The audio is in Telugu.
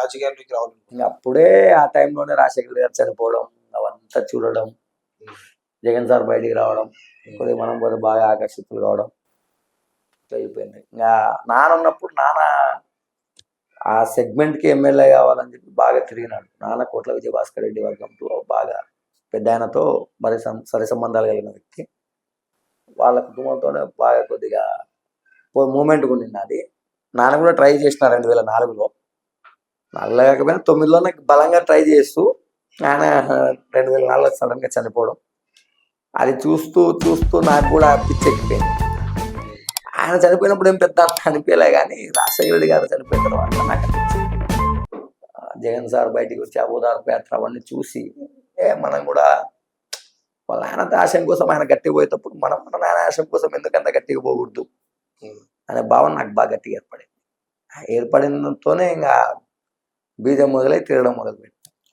రాజకీయాల్లోకి రావాలి? ఇంకా అప్పుడే ఆ టైంలోనే రాజశేఖర్ గారు చనిపోవడం అవంతా చూడడం, జగన్ సార్ బయటికి రావడం, కొద్దిగా మనం కూడా బాగా ఆకర్షితులు కావడం అయిపోయింది. ఇంకా నాన్న ఉన్నప్పుడు నాన్న ఆ సెగ్మెంట్కి ఎమ్మెల్యే కావాలని చెప్పి బాగా తిరిగినాడు. నాన్న కోట్ల విజయభాస్కర్ రెడ్డి వర్గంలో బాగా పెద్ద ఆయనతో మరి సరి సంబంధాలు కలిగిన వ్యక్తి. వాళ్ళ కుటుంబంతోనే బాగా కొద్దిగా మూమెంట్ ఉండింది అది. నాన్న కూడా ట్రై చేసిన 2004లో, 4లో కాకపోయినా 9లో నాకు బలంగా ట్రై చేస్తూ ఆయన 2004లో సడన్గా చనిపోవడం, అది చూస్తూ చూస్తూ నాకు కూడా పిచ్చెక్కిపోయింది. ఆయన చనిపోయినప్పుడు ఏం పెద్ద అనిపించలే, కానీ రాజశేఖర రెడ్డి గారు చనిపోయిన తర్వాత నాకు అనిపించింది. జగన్ సార్ బయటికి వచ్చి ఓదార్పు యాత్ర అవన్నీ చూసి మనం కూడా వాళ్ళ ఆయన ఆశయం కోసం ఆయన గట్టిగా పోయేటప్పుడు మనం మన నాయన ఆశయం కోసం ఎందుకంత గట్టిగా పోకూడదు అనే భావన నాకు బాగా గట్టిగా ఏర్పడింది. ఏర్పడినతోనే ఇంకా బీజం మొదలై తిరగడం మొదలుపెట్టింది.